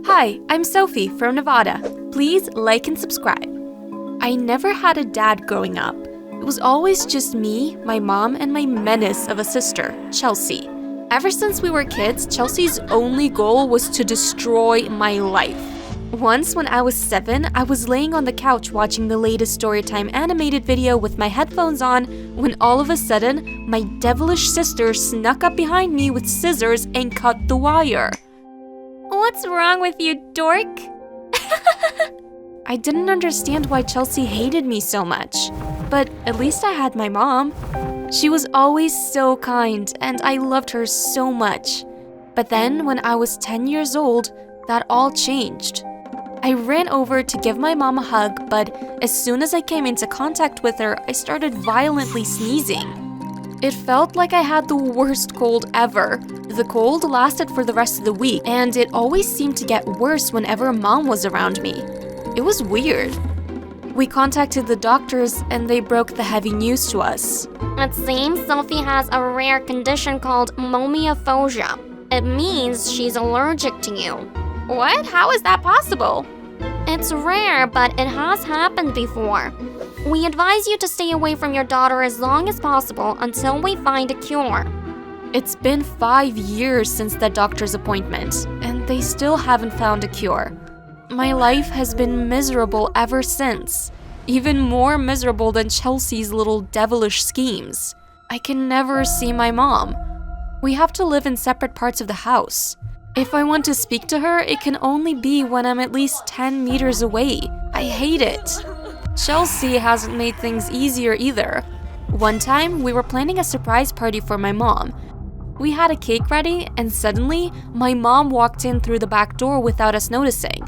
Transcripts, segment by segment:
Hi, I'm Sophie from Nevada. Please like and subscribe. I never had a dad growing up. It was always just me, my mom, and my menace of a sister, Chelsea. Ever since we were kids, Chelsea's only goal was to destroy my life. Once when I was 7, I was laying on the couch watching the latest Storytime animated video with my headphones on when all of a sudden, my devilish sister snuck up behind me with scissors and cut the wire. What's wrong with you, dork? I didn't understand why Chelsea hated me so much, but at least I had my mom. She was always so kind, and I loved her so much. But then, when I was 10 years old, that all changed. I ran over to give my mom a hug, but as soon as I came into contact with her, I started violently sneezing. It felt like I had the worst cold ever. The cold lasted for the rest of the week, and it always seemed to get worse whenever mom was around me. It was weird. We contacted the doctors, and they broke the heavy news to us. It seems Sophie has a rare condition called momiophosia. It means she's allergic to you. What? How is that possible? It's rare, but it has happened before. We advise you to stay away from your daughter as long as possible until we find a cure. It's been 5 years since that doctor's appointment, and they still haven't found a cure. My life has been miserable ever since. Even more miserable than Chelsea's little devilish schemes. I can never see my mom. We have to live in separate parts of the house. If I want to speak to her, it can only be when I'm at least 10 meters away. I hate it. Chelsea hasn't made things easier either. One time, we were planning a surprise party for my mom. We had a cake ready, and suddenly, my mom walked in through the back door without us noticing.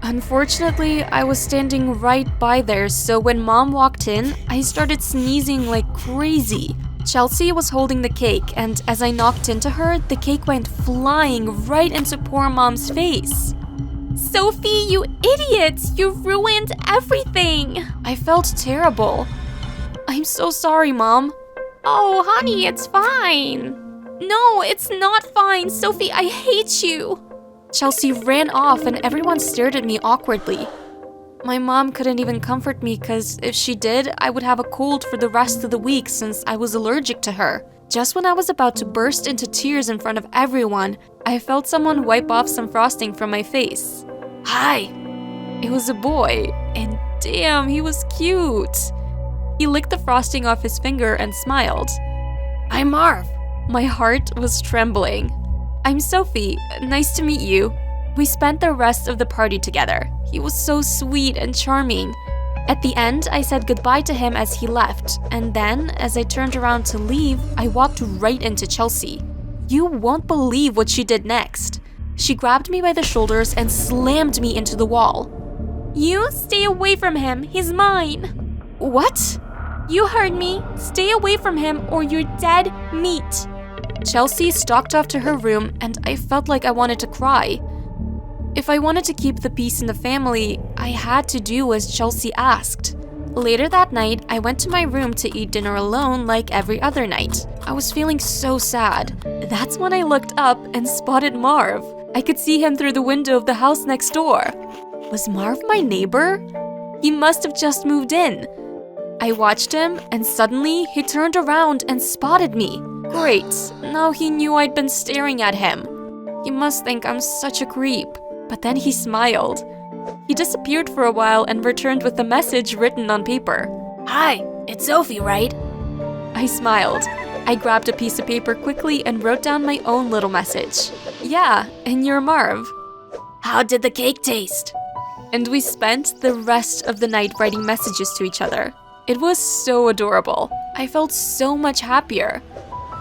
Unfortunately, I was standing right by there, so when mom walked in, I started sneezing like crazy. Chelsea was holding the cake, and as I knocked into her, the cake went flying right into poor mom's face. Sophie, you idiot! You ruined everything! I felt terrible. I'm so sorry, Mom. Oh, honey, it's fine. No, it's not fine. Sophie, I hate you. Chelsea ran off and everyone stared at me awkwardly. My mom couldn't even comfort me because if she did, I would have a cold for the rest of the week since I was allergic to her. Just when I was about to burst into tears in front of everyone, I felt someone wipe off some frosting from my face. Hi! It was a boy, and damn, he was cute. He licked the frosting off his finger and smiled. I'm Marv. My heart was trembling. I'm Sophie. Nice to meet you. We spent the rest of the party together. He was so sweet and charming. At the end, I said goodbye to him as he left, and then, as I turned around to leave, I walked right into Chelsea. You won't believe what she did next. She grabbed me by the shoulders and slammed me into the wall. You stay away from him. He's mine. What? You heard me. Stay away from him or you're dead meat. Chelsea stalked off to her room, and I felt like I wanted to cry. If I wanted to keep the peace in the family, I had to do as Chelsea asked. Later that night, I went to my room to eat dinner alone like every other night. I was feeling so sad. That's when I looked up and spotted Marv. I could see him through the window of the house next door. Was Marv my neighbor? He must have just moved in. I watched him, and suddenly he turned around and spotted me. Great, now he knew I'd been staring at him. He must think I'm such a creep. But then he smiled. He disappeared for a while and returned with a message written on paper. Hi, it's Sophie, right? I smiled. I grabbed a piece of paper quickly and wrote down my own little message. Yeah, and you're Marv. How did the cake taste? And we spent the rest of the night writing messages to each other. It was so adorable. I felt so much happier.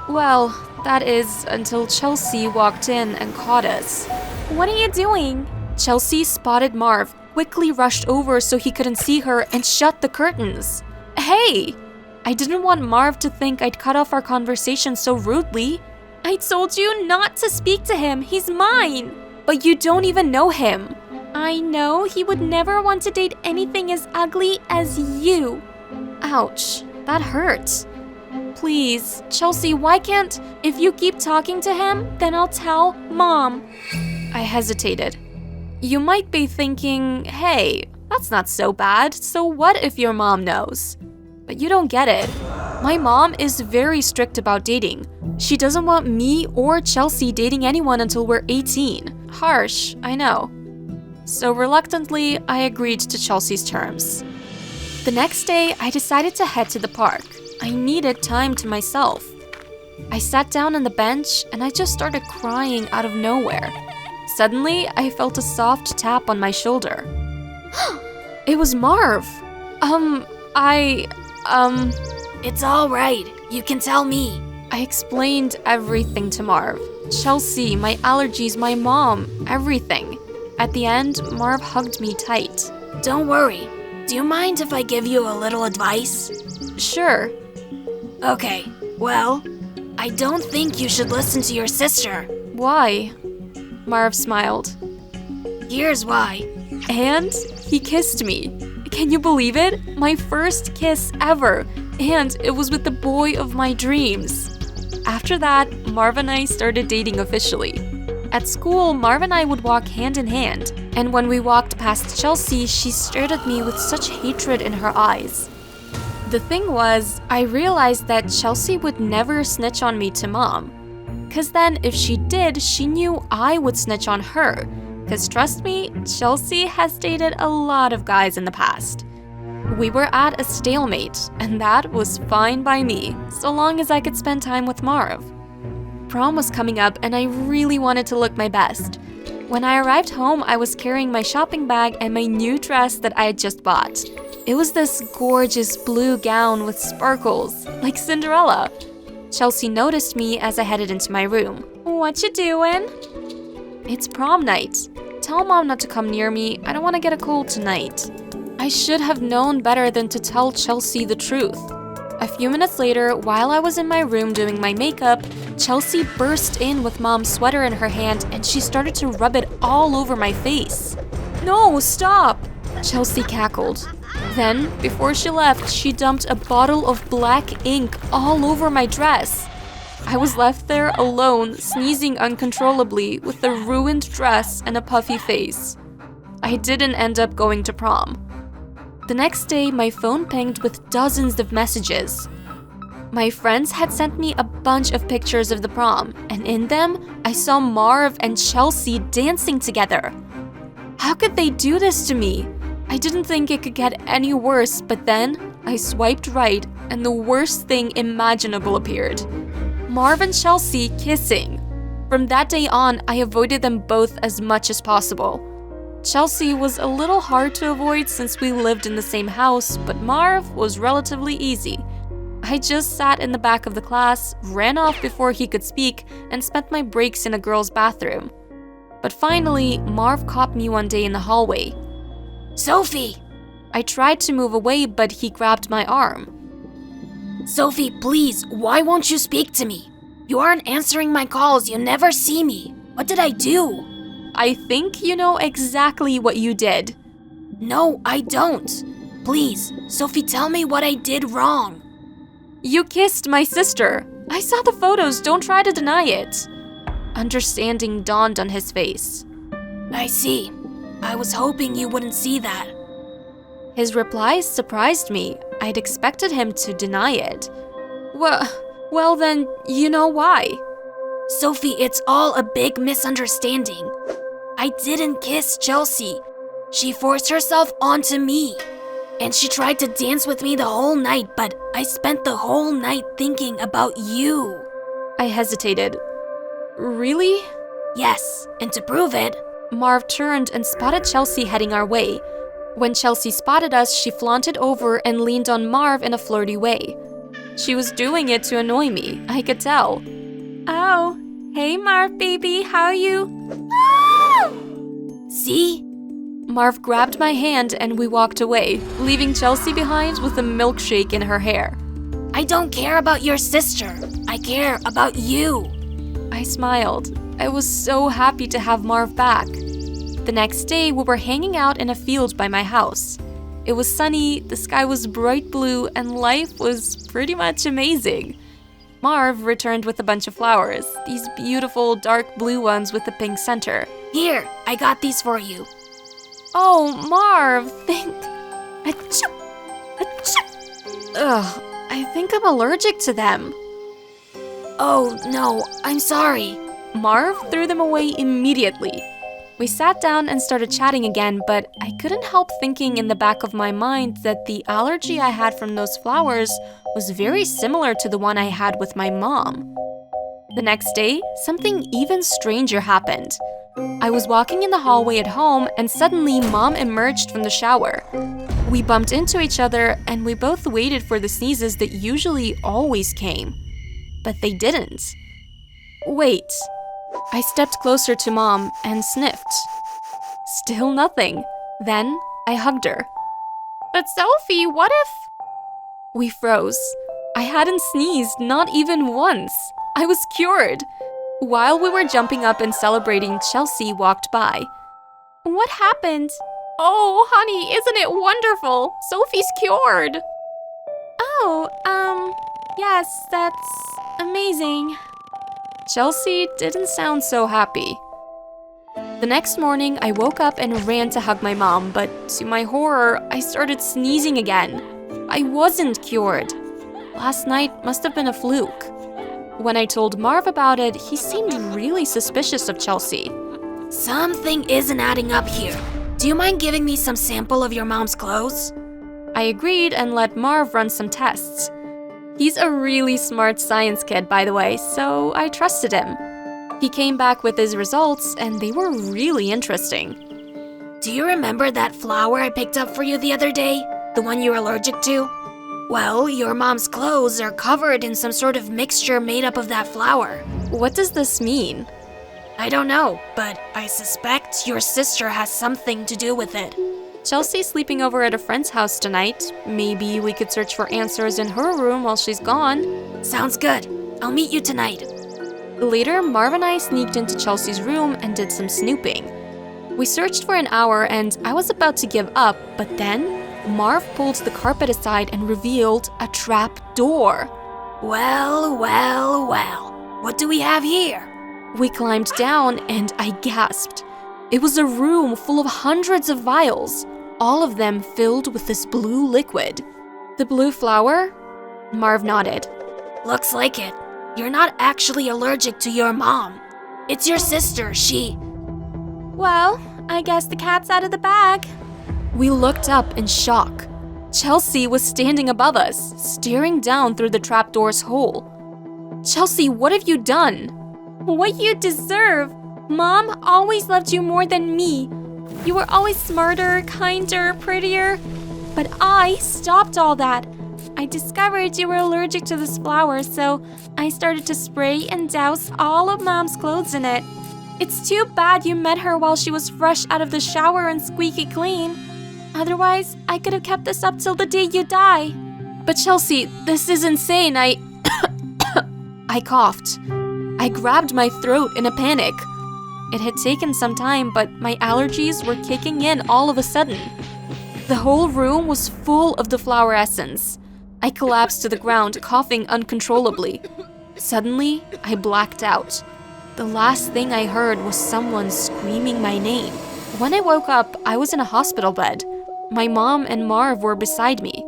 Well, that is until Chelsea walked in and caught us. What are you doing? Chelsea spotted Marv, quickly rushed over so he couldn't see her, and shut the curtains. Hey! I didn't want Marv to think I'd cut off our conversation so rudely. I told you not to speak to him. He's mine. But you don't even know him. I know he would never want to date anything as ugly as you. Ouch, that hurts. Please, Chelsea, why can't... If you keep talking to him, then I'll tell Mom. I hesitated. You might be thinking, hey, that's not so bad, so what if your mom knows? But you don't get it. My mom is very strict about dating. She doesn't want me or Chelsea dating anyone until we're 18. Harsh, I know. So reluctantly, I agreed to Chelsea's terms. The next day, I decided to head to the park. I needed time to myself. I sat down on the bench and I just started crying out of nowhere. Suddenly, I felt a soft tap on my shoulder. It was Marv. It's all right. You can tell me. I explained everything to Marv. Chelsea, my allergies, my mom, everything. At the end, Marv hugged me tight. Don't worry. Do you mind if I give you a little advice? Sure. Okay, well, I don't think you should listen to your sister. Why? Marv smiled. Here's why. And he kissed me. Can you believe it? My first kiss ever. And it was with the boy of my dreams. After that, Marv and I started dating officially. At school, Marv and I would walk hand in hand. And when we walked past Chelsea, she stared at me with such hatred in her eyes. The thing was, I realized that Chelsea would never snitch on me to Mom. 'Cause then if she did, she knew I would snitch on her. 'Cause trust me, Chelsea has dated a lot of guys in the past. We were at a stalemate, and that was fine by me, so long as I could spend time with Marv. Prom was coming up and I really wanted to look my best. When I arrived home, I was carrying my shopping bag and my new dress that I had just bought. It was this gorgeous blue gown with sparkles, like Cinderella. Chelsea noticed me as I headed into my room. "What you doing?" "It's prom night. Tell Mom not to come near me. I don't want to get a cold tonight." I should have known better than to tell Chelsea the truth. A few minutes later, while I was in my room doing my makeup, Chelsea burst in with Mom's sweater in her hand and she started to rub it all over my face. "No, stop!" Chelsea cackled. Then, before she left, she dumped a bottle of black ink all over my dress. I was left there alone, sneezing uncontrollably with a ruined dress and a puffy face. I didn't end up going to prom. The next day, my phone pinged with dozens of messages. My friends had sent me a bunch of pictures of the prom, and in them, I saw Marv and Chelsea dancing together. How could they do this to me? I didn't think it could get any worse, but then I swiped right, and the worst thing imaginable appeared. Marv and Chelsea kissing. From that day on, I avoided them both as much as possible. Chelsea was a little hard to avoid since we lived in the same house, but Marv was relatively easy. I just sat in the back of the class, ran off before he could speak, and spent my breaks in a girl's bathroom. But finally, Marv caught me one day in the hallway. Sophie! I tried to move away, but he grabbed my arm. Sophie, please, why won't you speak to me? You aren't answering my calls, you never see me. What did I do? I think you know exactly what you did. No, I don't. Please, Sophie, tell me what I did wrong. You kissed my sister. I saw the photos, don't try to deny it. Understanding dawned on his face. I see. I was hoping you wouldn't see that. His replies surprised me. I'd expected him to deny it. Well then, you know why. Sophie, it's all a big misunderstanding. I didn't kiss Chelsea. She forced herself onto me. And she tried to dance with me the whole night, but I spent the whole night thinking about you. I hesitated. Really? Yes, and to prove it, Marv turned and spotted Chelsea heading our way. When Chelsea spotted us, she flaunted over and leaned on Marv in a flirty way. She was doing it to annoy me, I could tell. "Oh, hey Marv baby, how are you?" See? Marv grabbed my hand and we walked away, leaving Chelsea behind with a milkshake in her hair. I don't care about your sister. I care about you. I smiled. I was so happy to have Marv back. The next day, we were hanging out in a field by my house. It was sunny, the sky was bright blue, and life was pretty much amazing. Marv returned with a bunch of flowers, these beautiful dark blue ones with a pink center. Here, I got these for you. Oh, Marv, Achoo! Achoo! Ugh, I think I'm allergic to them. Oh, no, I'm sorry. Marv threw them away immediately. We sat down and started chatting again, but I couldn't help thinking in the back of my mind that the allergy I had from those flowers was very similar to the one I had with my mom. The next day, something even stranger happened. I was walking in the hallway at home and suddenly Mom emerged from the shower. We bumped into each other and we both waited for the sneezes that usually always came. But they didn't. Wait. I stepped closer to Mom and sniffed. Still nothing. Then I hugged her. But Sophie, what if... We froze. I hadn't sneezed, not even once. I was cured. While we were jumping up and celebrating, Chelsea walked by. What happened? Oh, honey, isn't it wonderful? Sophie's cured. Oh, yes, that's amazing. Chelsea didn't sound so happy. The next morning, I woke up and ran to hug my mom, but to my horror, I started sneezing again. I wasn't cured. Last night must have been a fluke. When I told Marv about it, he seemed really suspicious of Chelsea. Something isn't adding up here. Do you mind giving me some sample of your mom's clothes? I agreed and let Marv run some tests. He's a really smart science kid, by the way, so I trusted him. He came back with his results, and they were really interesting. Do you remember that flower I picked up for you the other day? The one you're allergic to? Well, your mom's clothes are covered in some sort of mixture made up of that flower. What does this mean? I don't know, but I suspect your sister has something to do with it. Chelsea's sleeping over at a friend's house tonight. Maybe we could search for answers in her room while she's gone. Sounds good. I'll meet you tonight. Later, Marv and I sneaked into Chelsea's room and did some snooping. We searched for an hour and I was about to give up, but then Marv pulled the carpet aside and revealed a trap door. Well, well, well. What do we have here? We climbed down and I gasped. It was a room full of hundreds of vials, all of them filled with this blue liquid. The blue flower? Marv nodded. Looks like it. You're not actually allergic to your mom. It's your sister, Well, I guess the cat's out of the bag. We looked up in shock. Chelsea was standing above us, staring down through the trapdoor's hole. Chelsea, what have you done? What you deserve. Mom always loved you more than me. You were always smarter, kinder, prettier. But I stopped all that. I discovered you were allergic to this flower, so I started to spray and douse all of Mom's clothes in it. It's too bad you met her while she was fresh out of the shower and squeaky clean. Otherwise, I could have kept this up till the day you die. But Chelsea, this is insane. I coughed. I grabbed my throat in a panic. It had taken some time, but my allergies were kicking in all of a sudden. The whole room was full of the flower essence. I collapsed to the ground, coughing uncontrollably. Suddenly, I blacked out. The last thing I heard was someone screaming my name. When I woke up, I was in a hospital bed. My mom and Marv were beside me.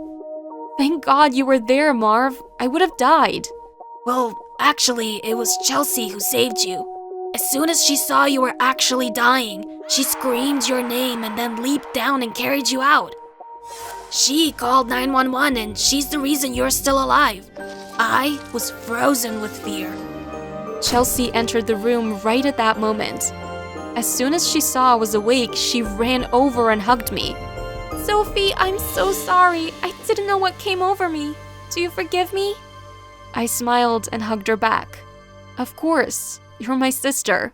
Thank God you were there, Marv. I would have died. Well, actually, it was Chelsea who saved you. As soon as she saw you were actually dying, she screamed your name and then leaped down and carried you out. She called 911 and she's the reason you're still alive. I was frozen with fear. Chelsea entered the room right at that moment. As soon as she saw I was awake, she ran over and hugged me. Sophie, I'm so sorry. I didn't know what came over me. Do you forgive me? I smiled and hugged her back. Of course, you're my sister.